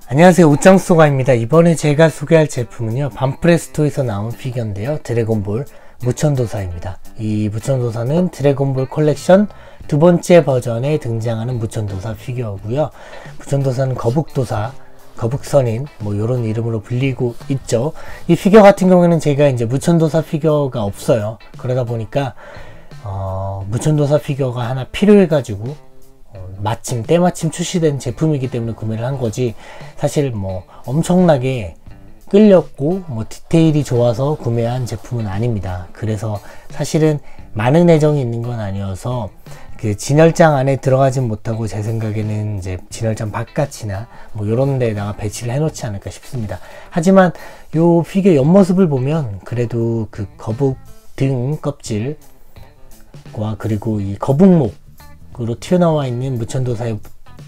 안녕하세요, 우짱소가입니다. 이번에 제가 소개할 제품은요, 반프레스토에서 나온 피규어인데요, 드래곤볼 무천도사입니다. 이 무천도사는 드래곤볼 컬렉션 두 번째 버전에 등장하는 무천도사 피규어고요. 무천도사는 거북도사, 거북선인 이런 이름으로 불리고 있죠. 이 피규어 같은 경우에는 제가 이제 무천도사 피규어가 없어요. 그러다 보니까 무천도사 피규어가 하나 필요해가지고 마침 때마침 출시된 제품이기 때문에 구매를 한 거지, 사실 엄청나게 끌렸고 디테일이 좋아서 구매한 제품은 아닙니다. 그래서 사실은 많은 애정이 있는 건 아니어서 그 진열장 안에 들어가진 못하고, 제 생각에는 이제 진열장 바깥이나 요런 데다가 배치를 해 놓지 않을까 싶습니다. 하지만 요 피규어 옆모습을 보면 그래도 그 거북 등 껍질과 그리고 이 거북목으로 튀어나와 있는 무천도사의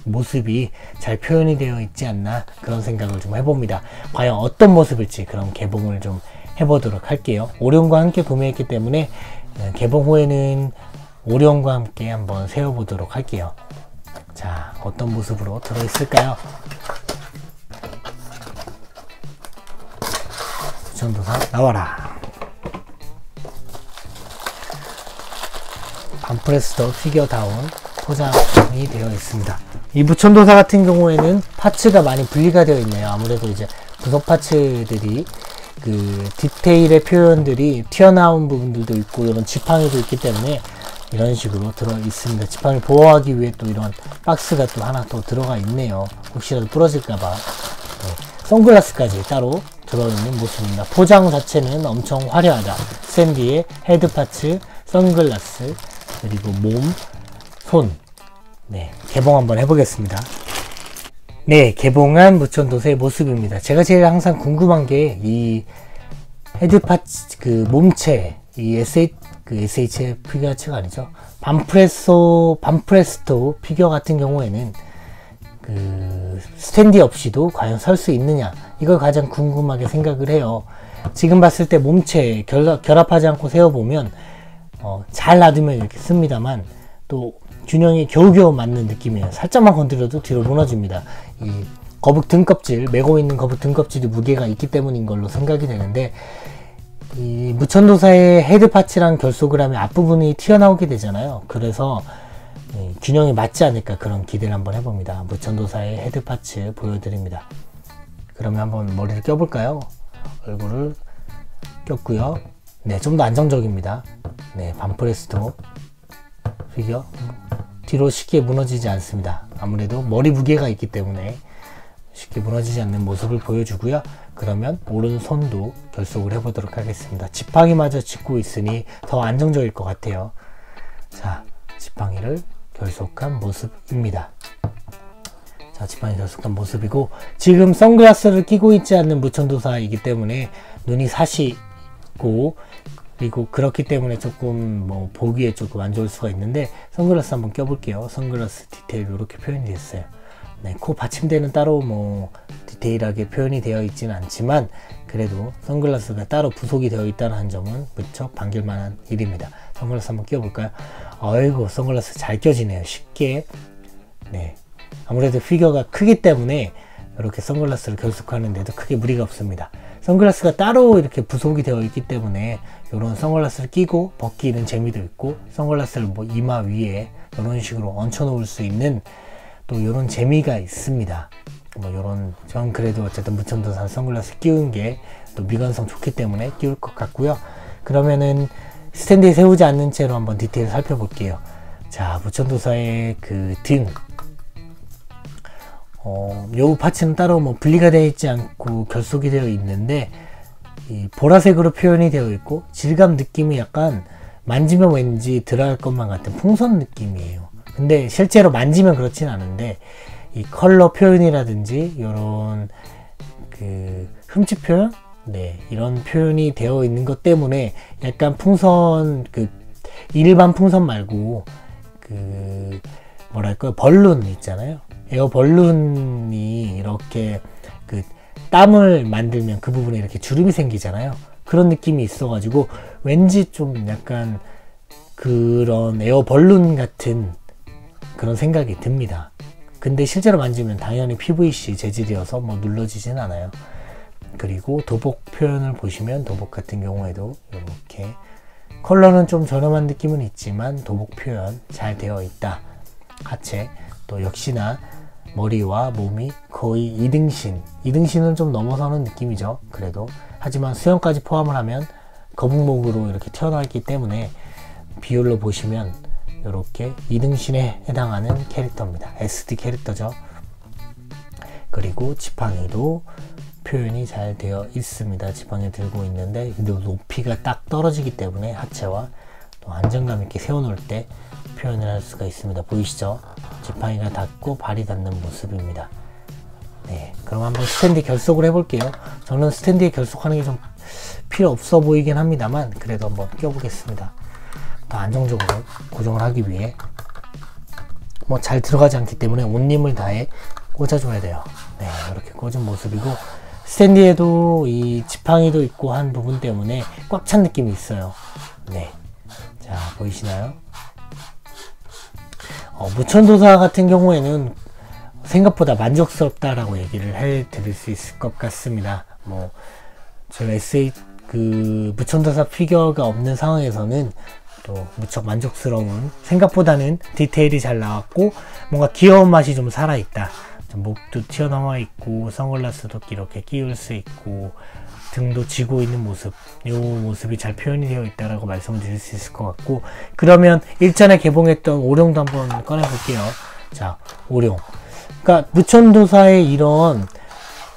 모습이 잘 표현이 되어 있지 않나, 그런 생각을 좀 해봅니다. 과연 어떤 모습일지 그럼 개봉을 좀 해보도록 할게요. 오리온과 함께 구매했기 때문에 개봉 후에는 오리온과 함께 한번 세워보도록 할게요. 자, 어떤 모습으로 들어있을까요? 무천도사 나와라. 반프레스토 피규어다운 포장이 되어 있습니다. 이 무천도사 같은 경우에는 파츠가 많이 분리가 되어 있네요. 아무래도 이제 부속 파츠들이 그 디테일의 표현들이 튀어나온 부분들도 있고, 이런 지팡이도 있기 때문에 이런 식으로 들어 있습니다. 지팡이 보호하기 위해 또 이런 박스가 또 하나 또 들어가 있네요. 혹시라도 부러질까봐. 선글라스까지 따로 들어있는 모습입니다. 포장 자체는 엄청 화려하다. 샌디의 헤드 파츠, 선글라스, 그리고 몸, 손. 개봉 한번 해보겠습니다. 개봉한 무천도사의 모습입니다. 제가 제일 항상 궁금한 게 이 헤드 파츠, 그 몸체, 이 SH 피규어체가 아니죠. 반프레스토 피규어 같은 경우에는 그 스탠디 없이도 과연 설 수 있느냐, 이걸 가장 궁금하게 생각을 해요. 지금 봤을 때 몸체 결합하지 않고 세워보면 잘 놔두면 이렇게 씁니다만, 또 균형이 겨우겨우 맞는 느낌이에요. 살짝만 건드려도 뒤로 무너집니다. 이 거북 등껍질, 메고 있는 거북 등껍질이 무게가 있기 때문인 걸로 생각이 되는데, 이 무천도사의 헤드 파츠랑 결속을 하면 앞부분이 튀어나오게 되잖아요. 그래서 균형이 맞지 않을까, 그런 기대를 한번 해봅니다. 무천도사의 헤드 파츠 보여드립니다. 그러면 한번 머리를 껴볼까요? 얼굴을 꼈고요. 좀 더 안정적입니다. 반프레스토 피규어 뒤로 쉽게 무너지지 않습니다. 아무래도 머리 무게가 있기 때문에 쉽게 무너지지 않는 모습을 보여주고요. 그러면 오른손도 결속을 해보도록 하겠습니다. 지팡이마저 짚고 있으니 더 안정적일 것 같아요. 자, 지팡이를 결속한 모습입니다. 자, 지팡이 결속한 모습이고, 지금 선글라스를 끼고 있지 않는 무천도사이기 때문에 눈이 사시고, 그리고 그렇기 때문에 조금 보기에 조금 안 좋을 수가 있는데, 선글라스 한번 껴볼게요. 선글라스 디테일 이렇게 표현이 됐어요. 코 받침대는 따로 디테일하게 표현이 되어 있지는 않지만, 그래도 선글라스가 따로 부속이 되어 있다는 점은 무척 반길만한 일입니다. 선글라스 한번 껴볼까요? 아이고, 선글라스 잘 껴지네요. 쉽게. 아무래도 피규어가 크기 때문에 이렇게 선글라스를 결속하는데도 크게 무리가 없습니다. 선글라스가 따로 이렇게 부속이 되어 있기 때문에 이런 선글라스를 끼고 벗기는 재미도 있고, 선글라스를 이마 위에 이런 식으로 얹혀 놓을 수 있는 또 이런 재미가 있습니다. 전 그래도 어쨌든 무천도사 선글라스 끼운 게 또 미관성 좋기 때문에 끼울 것 같고요. 그러면은 스탠드에 세우지 않는 채로 한번 디테일 살펴볼게요. 자, 무천도사의 그 등, 요 파츠는 따로 분리가 되어 있지 않고 결속이 되어 있는데, 이 보라색으로 표현이 되어 있고, 질감 느낌이 약간 만지면 왠지 들어갈 것만 같은 풍선 느낌이에요. 근데 실제로 만지면 그렇진 않은데, 이 컬러 표현이라든지 요런 그 흠집 표현, 이런 표현이 되어 있는 것 때문에 약간 풍선, 그 일반 풍선 말고 그 벌룬 있잖아요. 에어 벌룬이 이렇게 그 땀을 만들면 그 부분에 이렇게 주름이 생기잖아요. 그런 느낌이 있어가지고 왠지 좀 약간 그런 에어 벌룬 같은 그런 생각이 듭니다. 근데 실제로 만지면 당연히 PVC 재질이어서 뭐 눌러지진 않아요. 그리고 도복 표현을 보시면 도복 같은 경우에도 이렇게 컬러는 좀 저렴한 느낌은 있지만 도복 표현 잘 되어 있다. 하체 또 역시나 머리와 몸이 거의 2등신, 2등신은 좀 넘어서는 느낌이죠. 그래도 하지만 수영까지 포함을 하면 거북목으로 이렇게 태어나 있기 때문에 비율로 보시면 이렇게 2등신에 해당하는 캐릭터입니다. SD 캐릭터죠. 그리고 지팡이도 표현이 잘 되어 있습니다. 지팡이 들고 있는데 높이가 딱 떨어지기 때문에 하체와 또 안정감 있게 세워놓을 때 표현을 할 수가 있습니다. 보이시죠? 지팡이가 닿고 발이 닿는 모습입니다. 네, 그럼 한번 스탠디 결속을 해볼게요. 저는 스탠디에 결속하는 게 좀 필요 없어 보이긴 합니다만 그래도 한번 껴보겠습니다. 더 안정적으로 고정을 하기 위해 뭐 잘 들어가지 않기 때문에 온 힘을 다해 꽂아줘야 돼요. 네, 이렇게 꽂은 모습이고 스탠디에도 이 지팡이도 있고 한 부분 때문에 꽉 찬 느낌이 있어요. 네, 자 보이시나요? 무천도사 같은 경우에는 생각보다 만족스럽다라고 얘기를 해드릴 수 있을 것 같습니다. 뭐 제가 무천도사 피규어가 없는 상황에서는 또 무척 만족스러운, 생각보다는 디테일이 잘 나왔고 뭔가 귀여운 맛이 좀 살아있다. 좀 목도 튀어나와 있고 선글라스도 이렇게 끼울 수 있고 등도 쥐고 있는 모습, 이 모습이 잘 표현이 되어 있다라고 말씀을 드릴 수 있을 것 같고, 그러면 일전에 개봉했던 오룡도 한번 꺼내 볼게요. 자, 오룡. 그러니까 무천도사의 이런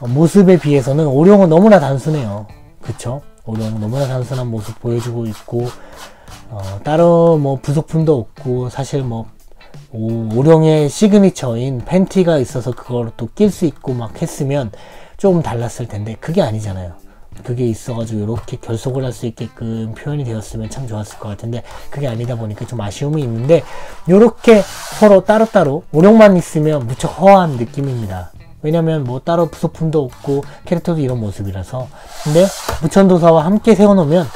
모습에 비해서는 오룡은 너무나 단순해요. 그쵸? 오룡 너무나 단순한 모습 보여주고 있고 따로 뭐 부속품도 없고, 사실 뭐 오룡의 시그니처인 팬티가 있어서 그걸 또 낄 수 있고 막 했으면 조금 달랐을 텐데 그게 아니잖아요. 그게 있어가지고 이렇게 결속을 할 수 있게끔 표현이 되었으면 참 좋았을 것 같은데 그게 아니다 보니까 좀 아쉬움이 있는데, 이렇게 서로 따로따로 오룡만 있으면 무척 허한 느낌입니다. 왜냐면 뭐 따로 부속품도 없고 캐릭터도 이런 모습이라서. 근데 무천도사와 함께 세워놓으면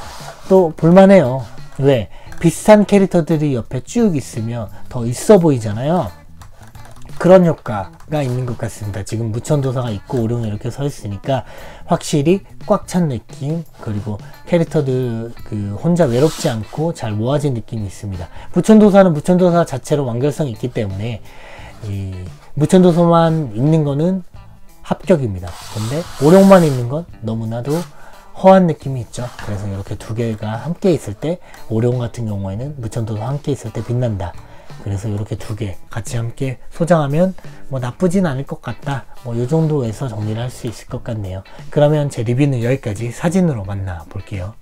또 볼만해요. 왜? 비슷한 캐릭터들이 옆에 쭉 있으면 더 있어 보이잖아요. 그런 효과가 있는 것 같습니다. 지금 무천도사가 있고 오룡이 이렇게 서 있으니까 확실히 꽉 찬 느낌, 그리고 캐릭터들 혼자 외롭지 않고 잘 모아진 느낌이 있습니다. 무천도사는 무천도사 자체로 완결성이 있기 때문에 이 무천도사만 있는 거는 합격입니다. 근데 오룡만 있는 건 너무나도 허한 느낌이 있죠. 그래서 이렇게 두 개가 함께 있을 때, 오룡 같은 경우에는 무천도사 함께 있을 때 빛난다. 그래서 이렇게 두 개 같이 함께 소장하면 뭐 나쁘진 않을 것 같다. 뭐 이 정도에서 정리를 할 수 있을 것 같네요. 그러면 제 리뷰는 여기까지. 사진으로 만나 볼게요.